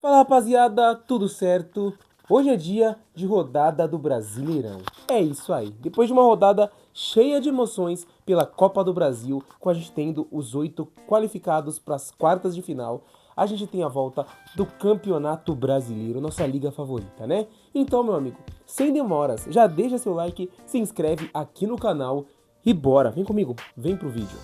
Fala rapaziada, tudo certo? Hoje é dia de rodada do Brasileirão. É isso aí, depois de uma rodada cheia de emoções pela Copa do Brasil, com a gente tendo os 8 qualificados para as quartas de final, a gente tem a volta do Campeonato Brasileiro, nossa liga favorita, né? Então, meu amigo, sem demoras, já deixa seu like, se inscreve aqui no canal e bora, vem comigo, vem pro vídeo.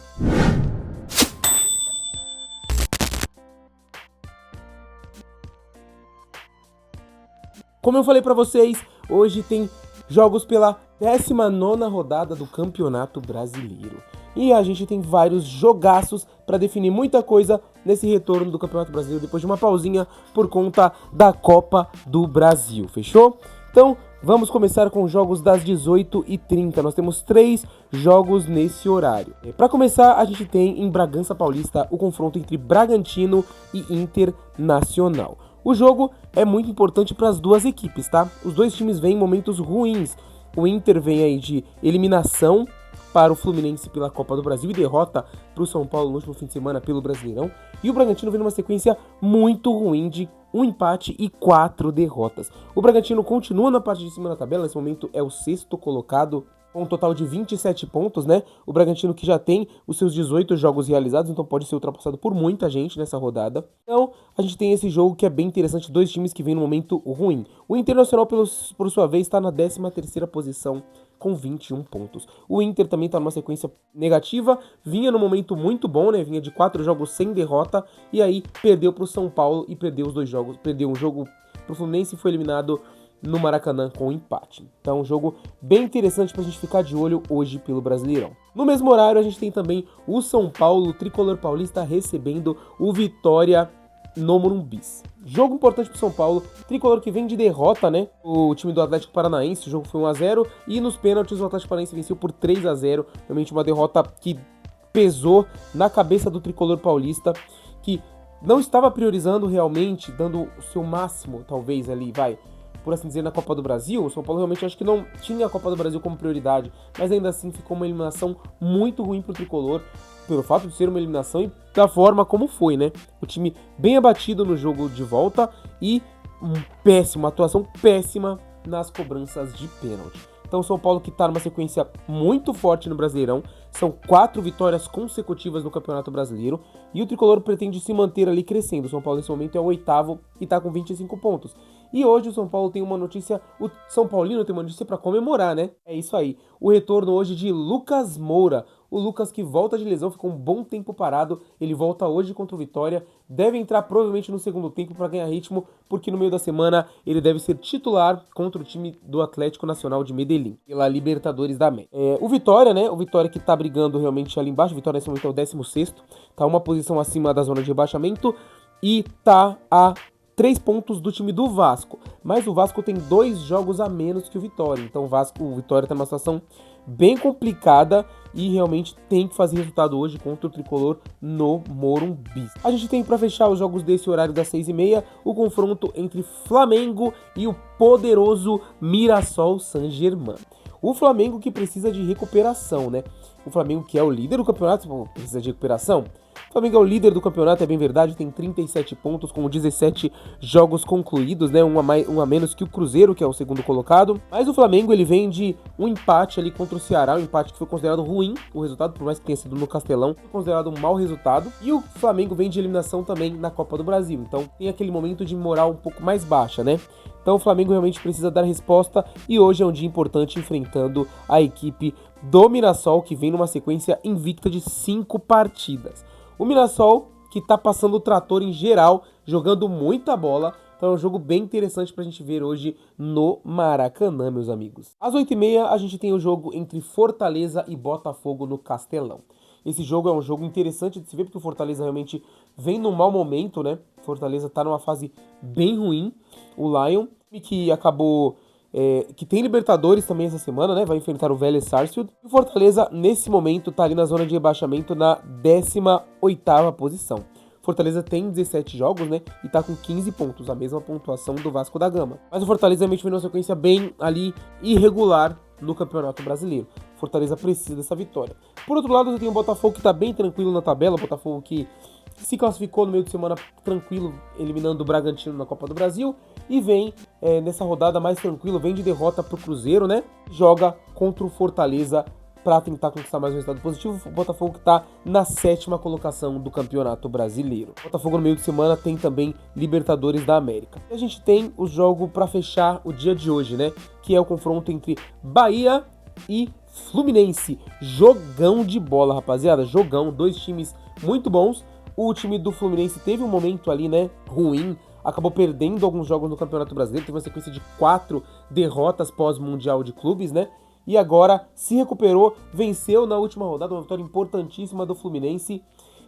Como eu falei pra vocês, hoje tem jogos pela 19ª rodada do Campeonato Brasileiro. E a gente tem vários jogaços para definir muita coisa nesse retorno do Campeonato Brasileiro depois de uma pausinha por conta da Copa do Brasil, fechou? Então, vamos começar com os jogos das 18h30. Nós temos 3 jogos nesse horário. Para começar, a gente tem em Bragança Paulista o confronto entre Bragantino e Internacional. O jogo é muito importante para as duas equipes, tá? Os dois times vêm em momentos ruins. O Inter vem aí de eliminação para o Fluminense pela Copa do Brasil e derrota para o São Paulo no último fim de semana pelo Brasileirão. E o Bragantino vem numa sequência muito ruim de 1 empate e 4 derrotas. O Bragantino continua na parte de cima da tabela, nesse momento é o 6º colocado, com um total de 27 pontos, né? O Bragantino que já tem os seus 18 jogos realizados, então pode ser ultrapassado por muita gente nessa rodada. Então, a gente tem esse jogo que é bem interessante, dois times que vêm num momento ruim. O Internacional, por sua vez, está na 13ª posição com 21 pontos. O Inter também está numa sequência negativa, vinha num momento muito bom, né? Vinha de 4 jogos sem derrota, e aí perdeu para o São Paulo e perdeu os 2 jogos. Perdeu um jogo para o Fluminense e foi eliminado no Maracanã com empate. Então, um jogo bem interessante pra gente ficar de olho hoje pelo Brasileirão. No mesmo horário, a gente tem também o São Paulo, o tricolor paulista, recebendo o Vitória no Morumbi. Jogo importante pro São Paulo, tricolor que vem de derrota, né? O time do Atlético Paranaense, o jogo foi 1-0 e nos pênaltis o Atlético Paranaense venceu por 3-0. Realmente uma derrota que pesou na cabeça do tricolor paulista, que não estava priorizando realmente, dando o seu máximo, talvez ali, por assim dizer, na Copa do Brasil. O São Paulo realmente acho que não tinha a Copa do Brasil como prioridade, mas ainda assim ficou uma eliminação muito ruim pro tricolor, pelo fato de ser uma eliminação e da forma como foi, né? O time bem abatido no jogo de volta e uma atuação péssima nas cobranças de pênalti. Então o São Paulo que tá numa sequência muito forte no Brasileirão, são 4 vitórias consecutivas no Campeonato Brasileiro e o tricolor pretende se manter ali crescendo. O São Paulo nesse momento é o 8º e tá com 25 pontos. E hoje o São Paulo tem uma notícia, o São Paulino tem uma notícia para comemorar, né? É isso aí, o retorno hoje de Lucas Moura. O Lucas que volta de lesão, ficou um bom tempo parado, ele volta hoje contra o Vitória, deve entrar provavelmente no segundo tempo para ganhar ritmo, porque no meio da semana ele deve ser titular contra o time do Atlético Nacional de Medellín, pela Libertadores da América. O Vitória, né? O Vitória que tá brigando realmente ali embaixo, o Vitória nesse momento é o 16º, tá uma posição acima da zona de rebaixamento e tá a 3 pontos do time do Vasco, mas o Vasco tem 2 jogos a menos que o Vitória, então o Vitória tá numa situação bem complicada e realmente tem que fazer resultado hoje contra o tricolor no Morumbi. A gente tem para fechar os jogos desse horário das 6h30 o confronto entre Flamengo e o poderoso Mirassol Saint-Germain. O Flamengo que precisa de recuperação, né? O Flamengo que é o líder do campeonato precisa de recuperação. O Flamengo é o líder do campeonato, é bem verdade, tem 37 pontos com 17 jogos concluídos, né? Um a menos que o Cruzeiro, que é o segundo colocado. Mas o Flamengo, ele vem de um empate ali contra o Ceará, um empate que foi considerado ruim, o resultado, por mais que tenha sido no Castelão, foi considerado um mau resultado. E o Flamengo vem de eliminação também na Copa do Brasil, então tem aquele momento de moral um pouco mais baixa, né? Então o Flamengo realmente precisa dar resposta e hoje é um dia importante enfrentando a equipe do Mirassol, que vem numa sequência invicta de 5 partidas. O Mirassol, que tá passando o trator em geral, jogando muita bola. Então é um jogo bem interessante pra gente ver hoje no Maracanã, meus amigos. Às 8h30 a gente tem o jogo entre Fortaleza e Botafogo no Castelão. Esse jogo é um jogo interessante de se ver, porque o Fortaleza realmente vem num mau momento, né? Fortaleza tá numa fase bem ruim. O Lion, que acabou... que tem Libertadores também essa semana, né? Vai enfrentar o Vélez Sarsfield. E o Fortaleza, nesse momento, tá ali na zona de rebaixamento na 18ª posição. Fortaleza tem 17 jogos, né? E tá com 15 pontos, a mesma pontuação do Vasco da Gama. Mas o Fortaleza realmente vem numa sequência bem ali irregular no Campeonato Brasileiro. Fortaleza precisa dessa vitória. Por outro lado, você tem o Botafogo que tá bem tranquilo na tabela. O Botafogo que se classificou no meio de semana tranquilo, eliminando o Bragantino na Copa do Brasil, e vem nessa rodada mais tranquilo, vem de derrota pro Cruzeiro, né? Joga contra o Fortaleza para tentar conquistar mais um resultado positivo. O Botafogo que está na 7ª colocação do Campeonato Brasileiro. O Botafogo no meio de semana tem também Libertadores da América. E a gente tem o jogo para fechar o dia de hoje, né? Que é o confronto entre Bahia e Fluminense. Jogão de bola, rapaziada. Jogão, dois times muito bons. O time do Fluminense teve um momento ali, né, ruim. Acabou perdendo alguns jogos no Campeonato Brasileiro. Teve uma sequência de 4 derrotas pós-Mundial de Clubes, né? E agora se recuperou, venceu na última rodada, uma vitória importantíssima do Fluminense.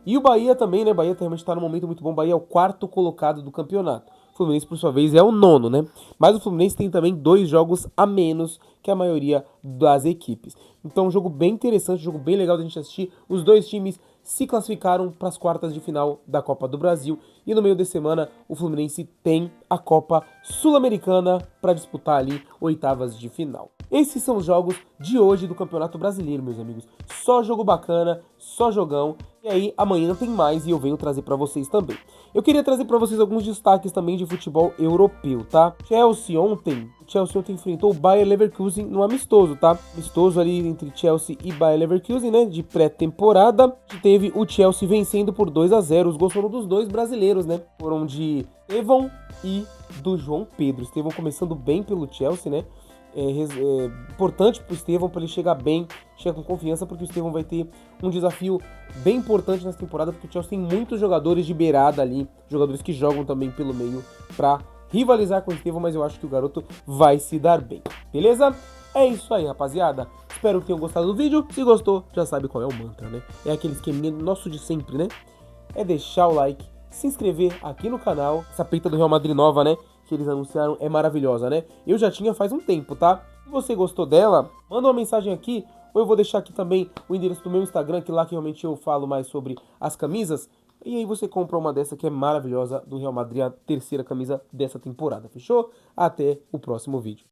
E o Bahia também, né? O Bahia realmente está num momento muito bom. O Bahia é o 4º colocado do campeonato. O Fluminense, por sua vez, é o 9º, né? Mas o Fluminense tem também 2 jogos a menos que a maioria das equipes. Então, um jogo bem interessante, um jogo bem legal da gente assistir. Os dois times se classificaram para as quartas de final da Copa do Brasil. E no meio de semana, o Fluminense tem a Copa Sul-Americana para disputar ali oitavas de final. Esses são os jogos de hoje do Campeonato Brasileiro, meus amigos. Só jogo bacana, só jogão. E aí, amanhã tem mais e eu venho trazer para vocês também. Eu queria trazer para vocês alguns destaques também de futebol europeu, tá? Chelsea ontem enfrentou o Bayer Leverkusen no amistoso, tá? Amistoso ali entre Chelsea e Bayer Leverkusen, né? De pré-temporada. Teve o Chelsea vencendo por 2-0. Os gols foram dos dois brasileiros, né? Foram de Estevão e do João Pedro. Estevão começando bem pelo Chelsea, né? Importante pro Estevão para ele chegar bem, chegar com confiança, porque o Estevão vai ter um desafio bem importante nessa temporada, porque o Chelsea tem muitos jogadores de beirada ali, jogadores que jogam também pelo meio para rivalizar com o Estevão, mas eu acho que o garoto vai se dar bem, beleza? É isso aí, rapaziada. Espero que tenham gostado do vídeo. Se gostou, já sabe qual é o mantra, né? É aquele esqueminha nosso de sempre, né? É deixar o like, se inscrever aqui no canal. Essa peita do Real Madrid nova, né? Que eles anunciaram é maravilhosa, né? Eu já tinha faz um tempo, tá? Se você gostou dela, manda uma mensagem aqui, ou eu vou deixar aqui também o endereço do meu Instagram, que lá que realmente eu falo mais sobre as camisas. E aí você compra uma dessa que é maravilhosa do Real Madrid, a 3ª camisa dessa temporada, fechou? Até o próximo vídeo.